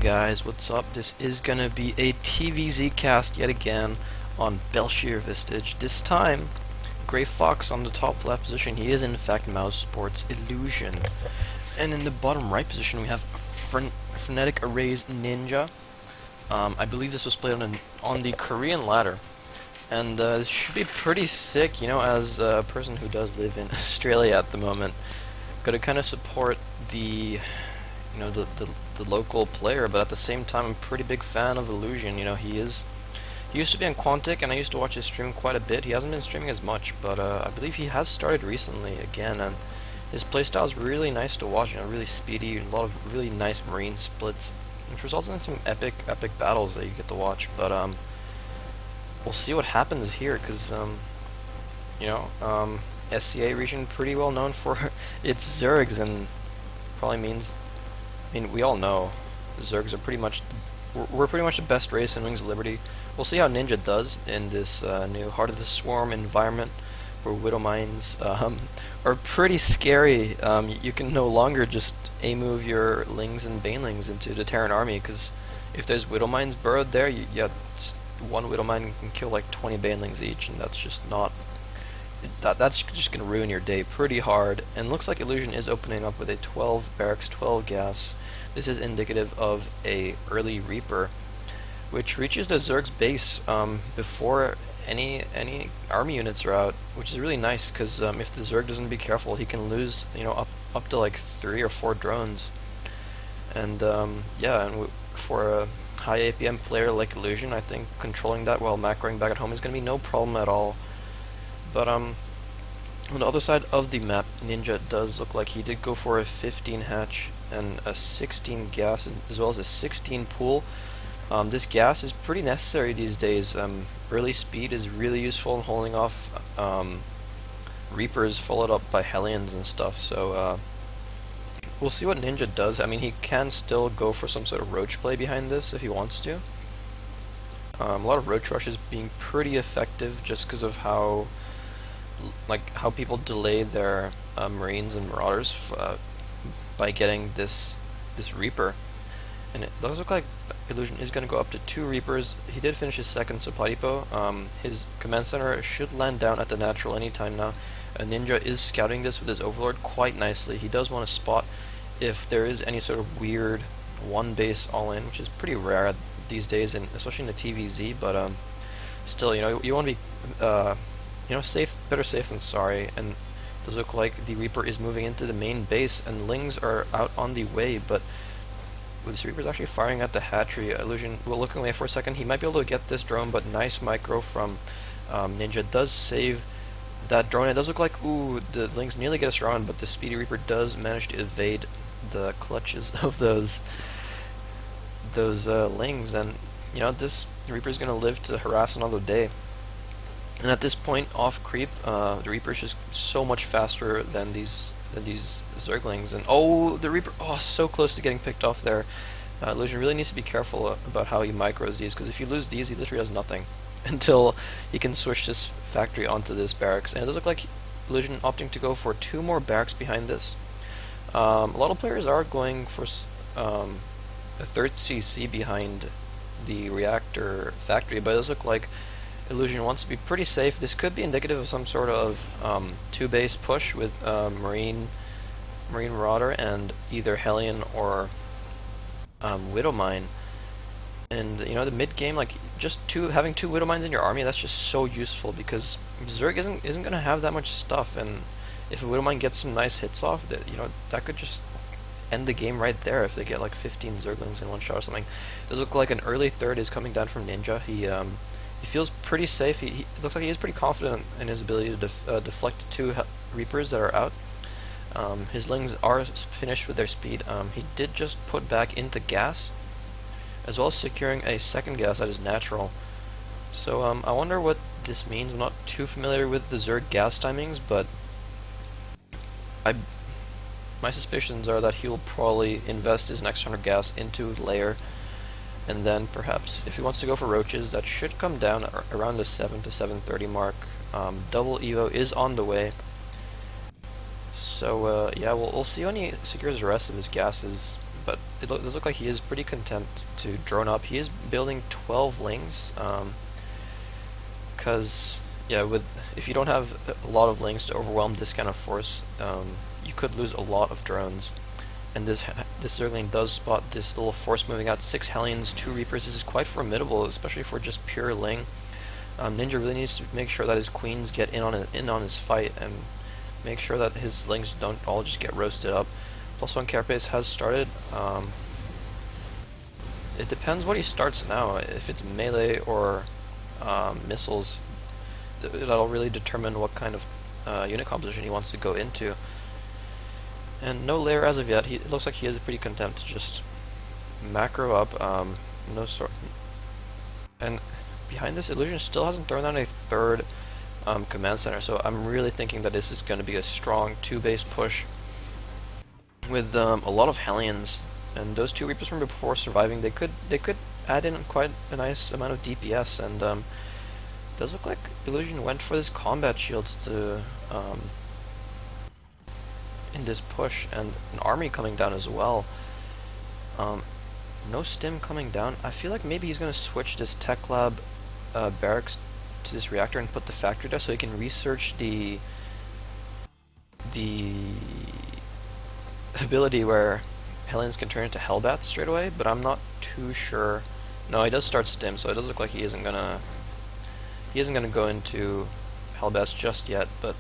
guys, what's up? This is gonna be a TVZ cast yet again on Belshir Vistage. This time, Gray Fox on the top left position. He is in fact MouzIllusion. And in the bottom right position we have Frenetic Array's Ninja. I believe this was played on the Korean ladder. And this should be pretty sick, you know, as a person who does live in Australia at the moment. Gotta kind of support the local player, but at the same time I'm a pretty big fan of Illusion. You know, he used to be on Quantic and I used to watch his stream quite a bit. He hasn't been streaming as much, but I believe he has started recently again, and his playstyle is really nice to watch, you know, really speedy, a lot of really nice marine splits, which results in some epic battles that you get to watch. But we'll see what happens here, because SCA region pretty well known for its Zergs, and probably means, I mean, we all know the Zergs are pretty much, we're pretty much the best race in Wings of Liberty. We'll see how Ninja does in this new Heart of the Swarm environment, where Widow Mines are pretty scary. You can no longer just A-move your Lings and Banelings into the Terran army, because if there's Widow Mines burrowed there, one Widow Mine can kill like 20 Banelings each, and that's just not... That's just going to ruin your day pretty hard. And looks like Illusion is opening up with a 12 barracks, 12 gas. This is indicative of a early Reaper, which reaches the Zerg's base before any army units are out, which is really nice, because if the Zerg doesn't be careful, he can lose, you know, up to like 3 or 4 drones. And yeah, and for a high APM player like Illusion, I think controlling that while macroing back at home is going to be no problem at all. But on the other side of the map, Ninja does look like he did go for a 15 hatch and a 16 gas, as well as a 16 pool. This gas is pretty necessary these days. Early speed is really useful in holding off Reapers followed up by Hellions and stuff. So we'll see what Ninja does. I mean, he can still go for some sort of roach play behind this if he wants to. A lot of roach rushes being pretty effective just because of how people delay their Marines and Marauders by getting this Reaper. And it does look like Illusion is going to go up to 2 Reapers. He did finish his second supply depot. His command center should land down at the natural anytime now. Ninja is scouting this with his Overlord quite nicely. He does want to spot if there is any sort of weird one base all-in, which is pretty rare these days, and especially in the TVZ. But still, you know, you want to be better safe than sorry. And it does look like the Reaper is moving into the main base, and Lings are out on the way, but with this Reaper's actually firing at the hatchery. Illusion will look away for a second. He might be able to get this drone, but nice micro from Ninja does save that drone. It does look like, ooh, the Lings nearly get us around, but the Speedy Reaper does manage to evade the clutches of those Lings, and you know, this Reaper's gonna live to harass another day. And at this point, off creep, the Reaper's just so much faster than these Zerglings. And oh, the Reaper, oh, so close to getting picked off there. Illusion really needs to be careful about how he micros these, because if you lose these, he literally has nothing until he can switch this factory onto this barracks. And it does look like Illusion opting to go for 2 more barracks behind this. A lot of players are going for a 3rd CC behind the reactor factory, but it does look like Illusion wants to be pretty safe. This could be indicative of some sort of 2-base push with Marine Marauder and either Hellion or Widow Mine. And you know, the mid game, like just having 2 Widow Mines in your army, that's just so useful, because Zerg isn't going to have that much stuff, and if a Widow Mine gets some nice hits off, that could just end the game right there if they get like 15 Zerglings in one shot or something. It does look like an early 3rd is coming down from Ninja. He feels pretty safe. He looks like he is pretty confident in his ability to deflect 2 Reapers that are out. His Lings are finished with their speed. He did just put back into gas, as well as securing a 2nd gas that is natural. So I wonder what this means. I'm not too familiar with the Zerg gas timings, but my suspicions are that he'll probably invest his next 100 gas into layer, and then perhaps if he wants to go for roaches, that should come down around the 7 to 7:30 mark. Double Evo is on the way, so yeah, we'll see when he secures the rest of his gases. but it does look like he is pretty content to drone up. He is building 12 lings, because yeah, if you don't have a lot of lings to overwhelm this kind of force, you could lose a lot of drones. And this Zergling does spot this little force moving out. 6 Hellions, 2 Reapers. This is quite formidable, especially for just pure Ling. Ninja really needs to make sure that his queens get in on his fight, and make sure that his Lings don't all just get roasted up. +1 carapace has started. It depends what he starts now. If it's melee or missiles, that'll really determine what kind of unit composition he wants to go into. And no layer as of yet. It looks like he is pretty content to just macro up. No sort. And behind this, Illusion still hasn't thrown down a third command center, so I'm really thinking that this is going to be a strong 2-base push with a lot of Hellions. And those 2 Reapers from before surviving, they could add in quite a nice amount of DPS. And does look like Illusion went for this combat shields to in this push, and an army coming down as well. No stim coming down. I feel like maybe he's going to switch this tech lab barracks to this reactor and put the factory there so he can research the ability where Hellions can turn into Hellbats straight away, but I'm not too sure. No, he does start stim, so it does look like he isn't gonna go into Hellbats just yet. But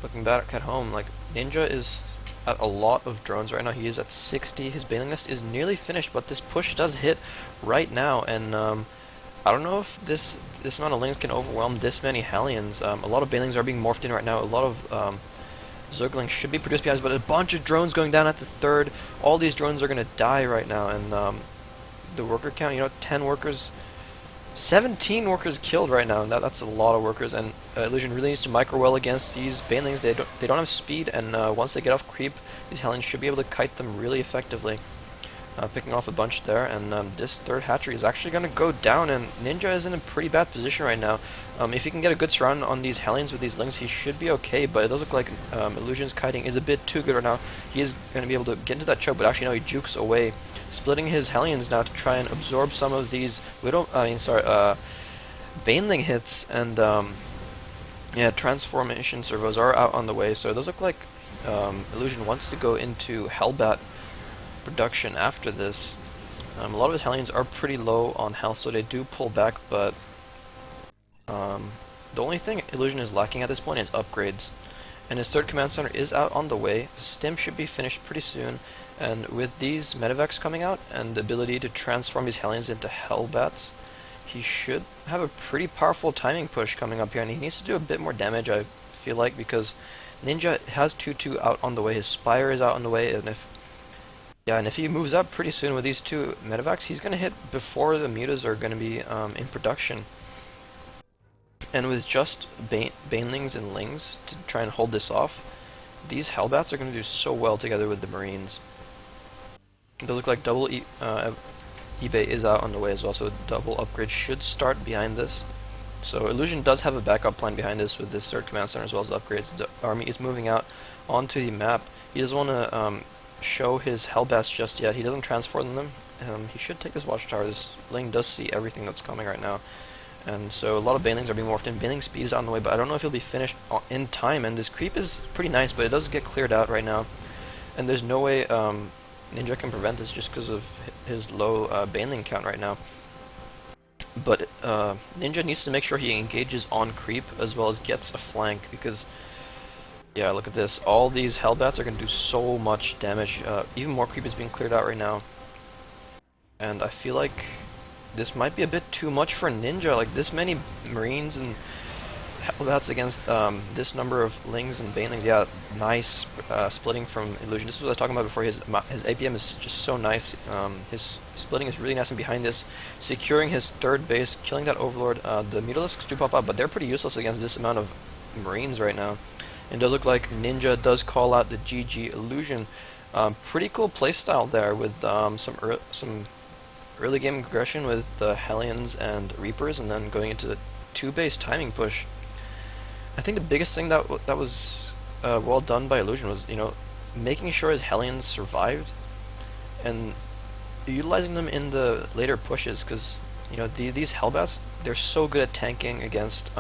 looking back at home, like, Ninja is at a lot of drones right now. He is at 60. His Baneling list is nearly finished, but this push does hit right now, and I don't know if this amount of Lings can overwhelm this many Hellions. A lot of Banelings are being morphed in right now. A lot of Zerglings should be produced behind us, but a bunch of drones going down at the third. All these drones are going to die right now, and the worker count, 10 workers, 17 workers killed right now, and that's a lot of workers. And Illusion really needs to micro well against these Banelings. They don't have speed, and once they get off creep, these Hellions should be able to kite them really effectively. Picking off a bunch there, and this third hatchery is actually going to go down, and Ninja is in a pretty bad position right now. If he can get a good surround on these Hellions with these Lings, he should be okay, but it does look like Illusion's kiting is a bit too good right now. He is going to be able to get into that choke, but actually no, he jukes away, splitting his Hellions now to try and absorb some of these Baneling hits, and yeah, transformation servos are out on the way, so it does look like Illusion wants to go into Hellbat production after this. A lot of his Hellions are pretty low on health, so they do pull back, but the only thing Illusion is lacking at this point is upgrades. And his third command center is out on the way. His stim should be finished pretty soon, and with these Medivacs coming out and the ability to transform his Hellions into Hellbats, he should have a pretty powerful timing push coming up here, and he needs to do a bit more damage, I feel like, because Ninja has 2-2 out on the way, his Spire is out on the way, and if he moves up pretty soon with these 2 Medivacs, he's going to hit before the mutas are going to be in production. And with just Banelings and Lings to try and hold this off, these Hellbats are going to do so well together with the Marines. They look like double eBay is out on the way as well, so double upgrade should start behind this. So Illusion does have a backup plan behind this with this third command center as well as upgrades. The army is moving out onto the map. He doesn't want to show his Hellbats just yet. He doesn't transform them. He should take this watchtower. This Ling does see everything that's coming right now. And so a lot of Banelings are being morphed in. Baneling speed is on the way, but I don't know if he'll be finished in time. And this creep is pretty nice, but it does get cleared out right now. And there's no way Ninja can prevent this just because of his low Baneling count right now. But Ninja needs to make sure he engages on creep as well as gets a flank, because yeah, look at this. All these Hellbats are going to do so much damage. Even more creep is being cleared out right now. And I feel like this might be a bit too much for Ninja. Like, this many Marines and Hellbats against this number of Lings and Banelings. Yeah, nice splitting from Illusion. This is what I was talking about before. His APM is just so nice. His splitting is really nice, and behind this, securing his third base, killing that Overlord. The Mutalisks do pop up, but they're pretty useless against this amount of Marines right now. It does look like Ninja does call out the GG Illusion. Pretty cool playstyle there with some early game aggression with the Hellions and Reapers, and then going into the 2-base timing push. I think the biggest thing that was well done by Illusion was, making sure his Hellions survived, and utilizing them in the later pushes, because you know these Hellbats, they're so good at tanking against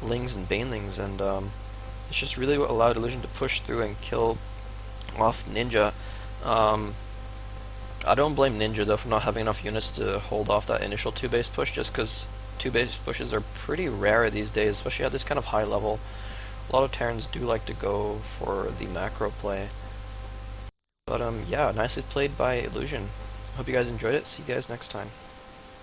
Lings and Banelings, and it's just really what allowed Illusion to push through and kill off Ninja. I don't blame Ninja though for not having enough units to hold off that initial 2-base push, just because 2-base pushes are pretty rare these days, especially at this kind of high level. A lot of Terrans do like to go for the macro play. But yeah, nicely played by Illusion. Hope you guys enjoyed it. See you guys next time.